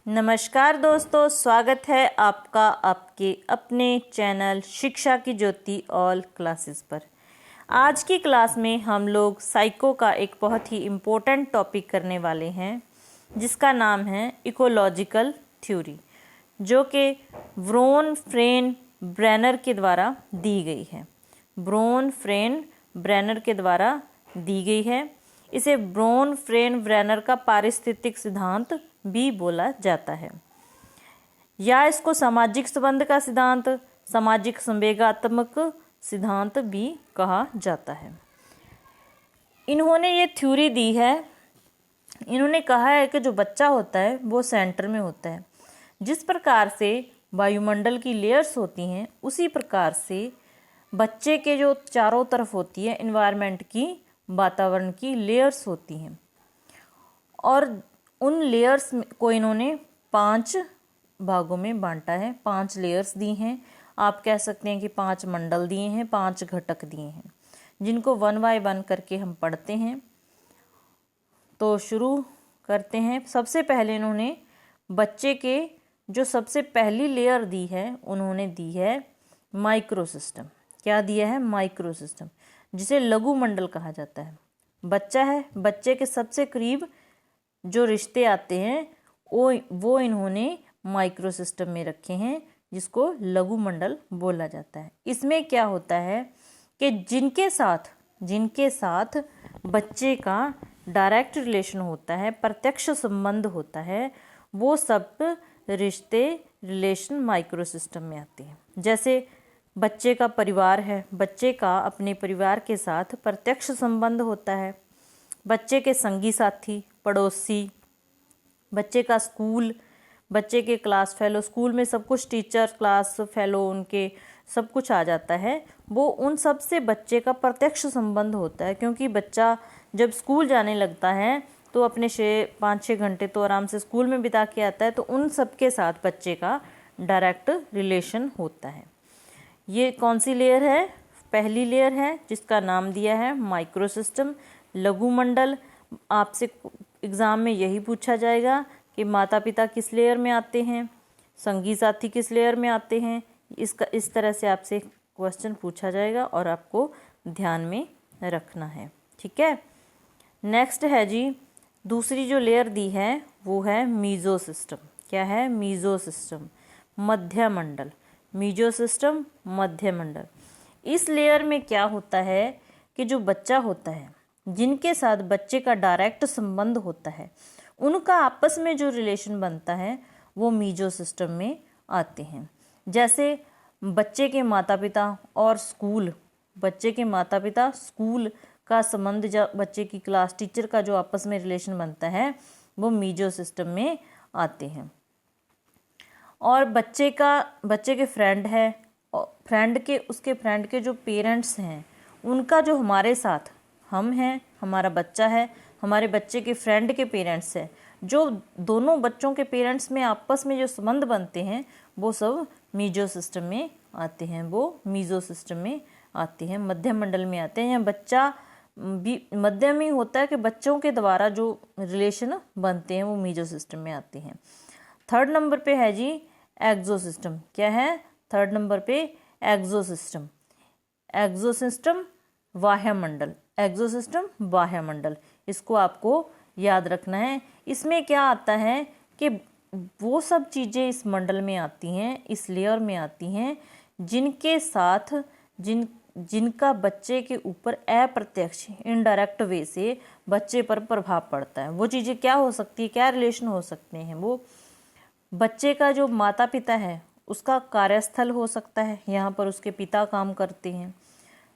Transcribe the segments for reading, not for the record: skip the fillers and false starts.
नमस्कार दोस्तों, स्वागत है आपका आपके अपने चैनल शिक्षा की ज्योति ऑल क्लासेस पर। आज की क्लास में हम लोग साइको का एक बहुत ही इम्पोर्टेंट टॉपिक करने वाले हैं, जिसका नाम है इकोलॉजिकल थ्योरी, जो कि व्रोन फ्रेन ब्रेनर के द्वारा दी गई है। व्रोन फ्रेन ब्रेनर के द्वारा दी गई है। इसे व्रोन फ्रेन ब्रेनर का पारिस्थितिक सिद्धांत भी बोला जाता है, या इसको सामाजिक संबंध का सिद्धांत, सामाजिक संवेगात्मक सिद्धांत भी कहा जाता है। इन्होंने ये थ्योरी दी है। इन्होंने कहा है कि जो बच्चा होता है वो सेंटर में होता है। जिस प्रकार से वायुमंडल की लेयर्स होती हैं, उसी प्रकार से बच्चे के जो चारों तरफ होती है एनवायरनमेंट की, वातावरण की लेयर्स होती हैं, और उन लेयर्स को इन्होंने 5 भागों में बांटा है। 5 लेयर्स दी हैं। आप कह सकते हैं कि 5 मंडल दिए हैं, 5 घटक दिए हैं, जिनको 1 बाय 1 करके हम पढ़ते हैं। तो शुरू करते हैं। सबसे पहले इन्होंने बच्चे के जो सबसे पहली लेयर दी है, उन्होंने दी है माइक्रो सिस्टम। क्या दिया है? माइक्रो सिस्टम, जिसे लघु मंडल कहा जाता है। बच्चा है, बच्चे के सबसे करीब जो रिश्ते आते हैं वो इन्होंने माइक्रो सिस्टम में रखे हैं, जिसको लघु मंडल बोला जाता है। इसमें क्या होता है कि जिनके साथ बच्चे का डायरेक्ट रिलेशन होता है, प्रत्यक्ष संबंध होता है, वो सब रिलेशन माइक्रो सिस्टम में आते हैं। जैसे बच्चे का परिवार है, बच्चे का अपने परिवार के साथ प्रत्यक्ष संबंध होता है। बच्चे के संगी साथी, पड़ोसी, बच्चे का स्कूल, बच्चे के क्लास फेलो, स्कूल में सब कुछ टीचर, क्लास फेलो, उनके सब कुछ आ जाता है। वो उन सब से बच्चे का प्रत्यक्ष संबंध होता है, क्योंकि बच्चा जब स्कूल जाने लगता है तो अपने 5-6 घंटे तो आराम से स्कूल में बिता के आता है, तो उन सब के साथ बच्चे का डायरेक्ट रिलेशन होता है। ये कौन सी लेयर है? पहली लेयर है, जिसका नाम दिया है माइक्रो सिस्टम, लघु मंडल। आपसे एग्ज़ाम में यही पूछा जाएगा कि माता पिता किस लेयर में आते हैं, संगी साथी किस लेयर में आते हैं। इस तरह से आपसे क्वेश्चन पूछा जाएगा और आपको ध्यान में रखना है, ठीक है। नेक्स्ट है जी, दूसरी जो लेयर दी है वो है मीजो सिस्टम। क्या है? मीजो सिस्टम, मध्य मंडल। मीजो सिस्टम, मध्य मंडल। इस लेयर में क्या होता है कि जो बच्चा होता है, जिनके साथ बच्चे का डायरेक्ट संबंध होता है, उनका आपस में जो रिलेशन बनता है वो मीजो सिस्टम में आते हैं। जैसे बच्चे के माता पिता और स्कूल, बच्चे के माता पिता स्कूल का संबंध, जब बच्चे की क्लास टीचर का जो आपस में रिलेशन बनता है, वो मीजो सिस्टम में आते हैं। और बच्चे के फ्रेंड है, उसके फ्रेंड के जो पेरेंट्स हैं, उनका जो हमारे साथ, हम हैं, हमारा बच्चा है, हमारे बच्चे के फ्रेंड के पेरेंट्स है, जो दोनों बच्चों के पेरेंट्स में आपस में जो संबंध बनते हैं, वो सब मीजो सिस्टम में आते हैं। वो मीजो सिस्टम में आते हैं, मध्य मंडल में आते हैं। यहाँ बच्चा भी मध्य में होता है कि बच्चों के द्वारा जो रिलेशन बनते हैं वो मीजो सिस्टम में आते हैं। 3rd नंबर पे है जी एक्सो सिस्टम। क्या है? 3rd नंबर पे एक्सो सिस्टम। एक्सो सिस्टम वायुमंडल, एक्सो सिस्टम वायुमंडल, इसको आपको याद रखना है। इसमें क्या आता है कि वो सब चीज़ें इस मंडल में आती हैं, इस लेयर में आती हैं, जिनके साथ जिनका बच्चे के ऊपर अप्रत्यक्ष, इनडायरेक्ट वे से बच्चे पर प्रभाव पड़ता है। वो चीज़ें क्या हो सकती है, क्या रिलेशन हो सकते हैं? वो बच्चे का जो माता पिता है, उसका कार्यस्थल हो सकता है, यहाँ पर उसके पिता काम करते हैं।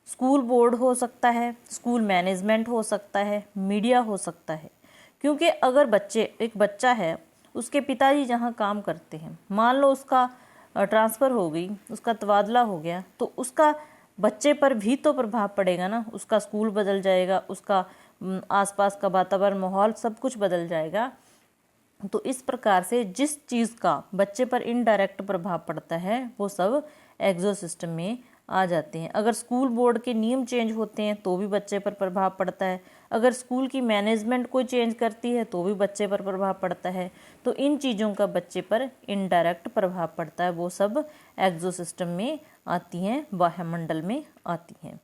स्कूल बोर्ड हो सकता है, स्कूल मैनेजमेंट हो सकता है, मीडिया हो सकता है। क्योंकि अगर एक बच्चा है, उसके पिताजी जहाँ काम करते हैं, मान लो उसका ट्रांसफ़र हो गई, उसका तबादला हो गया, तो उसका बच्चे पर भी तो प्रभाव पड़ेगा ना। उसका स्कूल बदल जाएगा, उसका आसपास का वातावरण, माहौल, सब कुछ बदल जाएगा। तो इस प्रकार से जिस चीज़ का बच्चे पर इनडायरेक्ट प्रभाव पड़ता है, वो सब एक्सो सिस्टम में आ जाते हैं। अगर स्कूल बोर्ड के नियम चेंज होते हैं तो भी बच्चे पर प्रभाव पड़ता है। अगर स्कूल की मैनेजमेंट कोई चेंज करती है तो भी बच्चे पर प्रभाव पड़ता है। तो इन चीज़ों का बच्चे पर इनडायरेक्ट प्रभाव पड़ता है, वो सब एक्सो सिस्टम में आती हैं, वायुमंडल में आती हैं।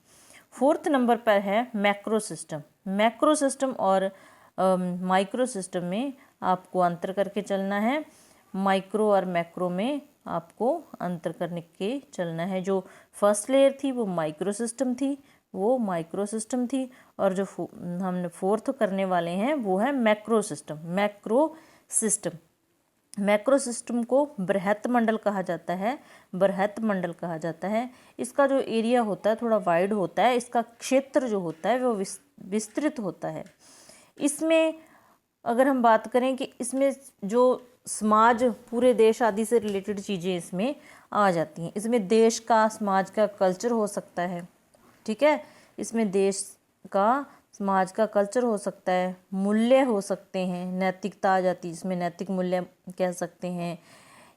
4th नंबर पर है मैक्रो सिस्टम। मैक्रो सिस्टम और माइक्रो सिस्टम में आपको अंतर करके चलना है। माइक्रो और मैक्रो में आपको अंतर करने के चलना है। जो फर्स्ट लेयर थी वो माइक्रो सिस्टम थी, वो माइक्रो सिस्टम थी, और जो हमने 4th करने वाले हैं वो है macro system. Macro system, macro system को बृहत मंडल कहा जाता है, बृहत मंडल कहा जाता है। इसका जो एरिया होता है थोड़ा वाइड होता है, इसका क्षेत्र जो होता है वो विस्तृत होता है। इसमें अगर हम बात करें कि इसमें जो समाज, पूरे देश आदि से रिलेटेड चीज़ें इसमें आ जाती हैं। इसमें देश का, समाज का कल्चर हो सकता है, ठीक है, इसमें देश का, समाज का कल्चर हो सकता है, मूल्य हो सकते हैं, नैतिकता आ जाती है, इसमें नैतिक मूल्य कह सकते हैं,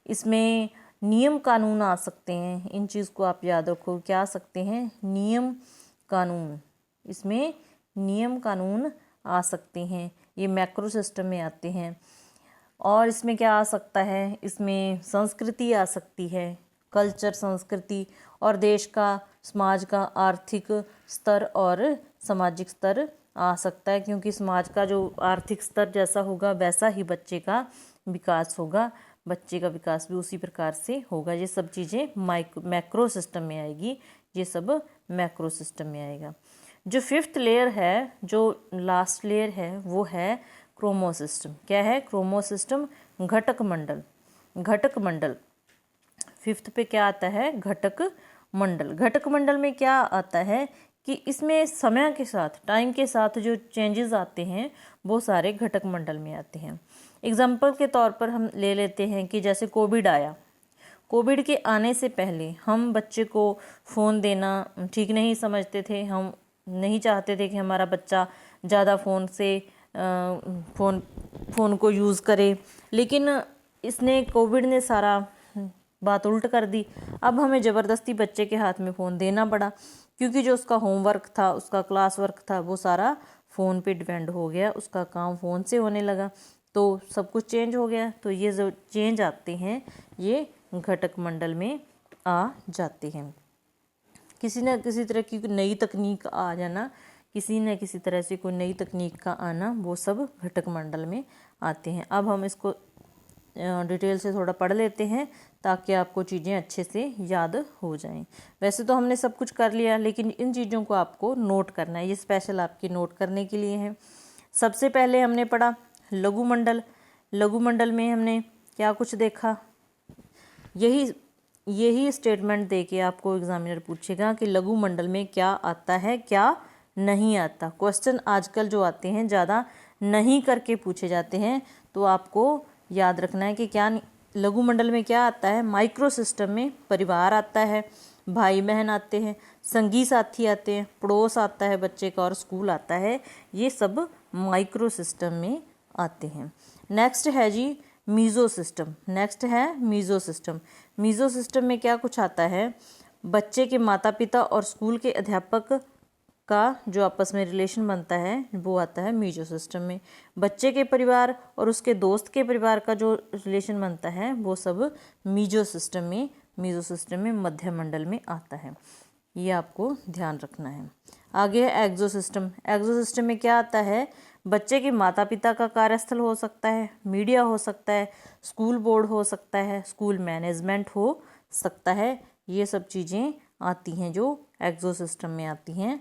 इसमें नियम कानून आ सकते हैं। इन चीज़ को आप याद रखो, क्या आ सकते हैं, नियम कानून, इसमें नियम कानून आ सकते हैं, ये मैक्रो सिस्टम में आते हैं। और इसमें क्या आ सकता है, इसमें संस्कृति आ सकती है, कल्चर, संस्कृति, और देश का, समाज का आर्थिक स्तर और सामाजिक स्तर आ सकता है, क्योंकि समाज का जो आर्थिक स्तर जैसा होगा वैसा ही बच्चे का विकास होगा, बच्चे का विकास भी उसी प्रकार से होगा। ये सब चीज़ें मैक्रो सिस्टम में आएगी, ये सब मैक्रो सिस्टम में आएगा। जो 5th लेयर है, जो लास्ट लेयर है, वो है क्रोमो सिस्टम। क्या है, क्रोमो सिस्टम, घटक मंडल। घटक मंडल 5th पे क्या आता है, घटक मंडल। घटक मंडल में क्या आता है कि इसमें समय के साथ, टाइम के साथ जो चेंजेस आते हैं वो सारे घटक मंडल में आते हैं। एग्जाम्पल के तौर पर हम ले लेते हैं कि जैसे कोविड आया, कोविड के आने से पहले हम बच्चे को फ़ोन देना ठीक नहीं समझते थे, हम नहीं चाहते थे कि हमारा बच्चा ज़्यादा फ़ोन को यूज़ करे, लेकिन इसने, कोविड ने सारा बात उल्ट कर दी। अब हमें ज़बरदस्ती बच्चे के हाथ में फ़ोन देना पड़ा, क्योंकि जो उसका होमवर्क था, उसका क्लास वर्क था, वो सारा फ़ोन पे डिपेंड हो गया, उसका काम फ़ोन से होने लगा, तो सब कुछ चेंज हो गया। तो ये जो चेंज आते हैं ये घटक मंडल में आ जाते हैं। किसी न किसी तरह की नई तकनीक आ जाना, किसी न किसी तरह से कोई नई तकनीक का आना, वो सब घटक मंडल में आते हैं। अब हम इसको डिटेल से थोड़ा पढ़ लेते हैं ताकि आपको चीज़ें अच्छे से याद हो जाएं। वैसे तो हमने सब कुछ कर लिया, लेकिन इन चीज़ों को आपको नोट करना है, ये स्पेशल आपके नोट करने के लिए है। सबसे पहले हमने पढ़ा लघु मंडल। लघु मंडल में हमने क्या कुछ देखा, यही स्टेटमेंट दे के आपको एग्जामिनर पूछेगा कि लघु मंडल में क्या आता है, क्या नहीं आता। क्वेश्चन आजकल जो आते हैं ज़्यादा नहीं करके पूछे जाते हैं, तो आपको याद रखना है कि क्या लघु मंडल में क्या आता है। माइक्रो सिस्टम में परिवार आता है, भाई बहन आते हैं, संगी साथी आते हैं, पड़ोस आता है बच्चे का, और स्कूल आता है, ये सब माइक्रो सिस्टम में आते हैं। नेक्स्ट है जी मीज़ो सिस्टम। नेक्स्ट है मीज़ो सिस्टम। मीज़ो सिस्टम में क्या कुछ आता है, बच्चे के माता पिता और स्कूल के अध्यापक का जो आपस में रिलेशन बनता है वो आता है मीज़ो सिस्टम में। बच्चे के परिवार और उसके दोस्त के परिवार का जो रिलेशन बनता है वो सब मीज़ो सिस्टम में मध्य मंडल में आता है, ये आपको ध्यान रखना है। आगे है एक्सो सिस्टम। एक्सो सिस्टम में क्या आता है, बच्चे के माता पिता का कार्यस्थल हो सकता है, मीडिया हो सकता है, स्कूल बोर्ड हो सकता है, स्कूल मैनेजमेंट हो सकता है, ये सब चीज़ें आती हैं जो एक्सो सिस्टम में आती हैं।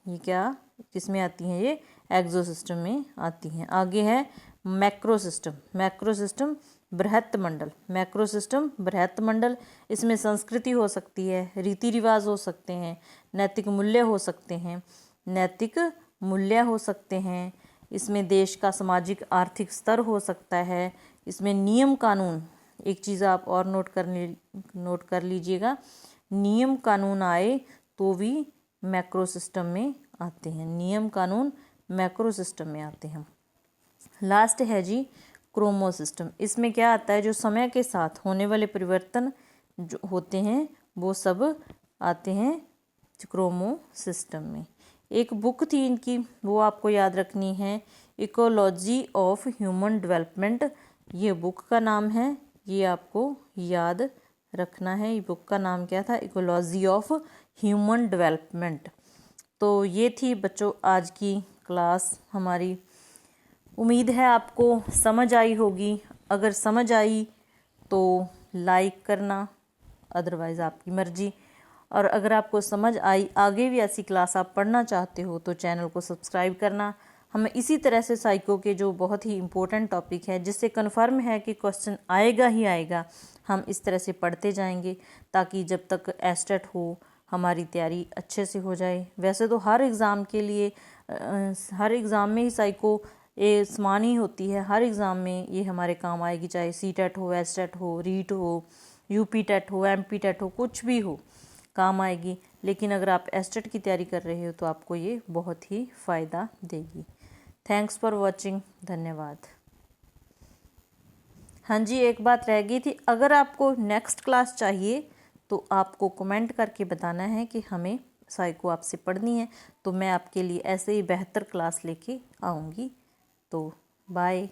ये क्या किस में आती हैं, ये एक्सो सिस्टम में आती हैं। आगे है मैक्रो सिस्टम। मैक्रो सिस्टम बृहत मंडल। मैक्रो सिस्टम बृहत मंडल, इसमें संस्कृति हो सकती है, रीति रिवाज हो सकते हैं, नैतिक मूल्य हो सकते हैं, नैतिक मूल्य हो सकते हैं, इसमें देश का सामाजिक आर्थिक स्तर हो सकता है, इसमें नियम कानून, एक चीज़ आप और नोट कर लीजिएगा, नियम कानून आए तो भी मैक्रो सिस्टम में आते हैं, नियम कानून मैक्रो सिस्टम में आते हैं। लास्ट है जी क्रोमो सिस्टम। इसमें क्या आता है, जो समय के साथ होने वाले परिवर्तन जो होते हैं वो सब आते हैं क्रोमो सिस्टम में। एक बुक थी इनकी, वो आपको याद रखनी है, इकोलॉजी ऑफ ह्यूमन डेवलपमेंट, ये बुक का नाम है, ये आपको याद रखना है। ये बुक का नाम क्या था? Ecology of human development. तो ये थी बच्चों आज की क्लास हमारी। उम्मीद है आपको समझ आई होगी। अगर समझ आई तो लाइक करना, अदरवाइज़ आपकी मर्जी। और अगर आपको समझ आई, आगे भी ऐसी क्लास आप पढ़ना चाहते हो, तो चैनल को सब्सक्राइब करना। हमें इसी तरह से साइको के जो बहुत ही इम्पोर्टेंट टॉपिक है, जिससे कन्फर्म है कि क्वेश्चन आएगा ही आएगा, हम इस तरह से पढ़ते जाएंगे ताकि जब तक एस्टेट हो हमारी तैयारी अच्छे से हो जाए। वैसे तो हर एग्ज़ाम के लिए हर एग्ज़ाम में ही साइको ये समान ही होती है, हर एग्ज़ाम में ये हमारे काम आएगी, चाहे सीटेट हो, एस्टेट हो, रीट हो, यूपी टेट हो, एमपी टेट हो, कुछ भी हो काम आएगी। लेकिन अगर आप एस्टेट की तैयारी कर रहे हो तो आपको ये बहुत ही फ़ायदा देगी। थैंक्स फॉर वॉचिंग, धन्यवाद। हाँ जी, एक बात रह गई थी, अगर आपको नेक्स्ट क्लास चाहिए तो आपको कमेंट करके बताना है कि हमें साइको आपसे पढ़नी है, तो मैं आपके लिए ऐसे ही बेहतर क्लास लेके आऊँगी। तो बाय।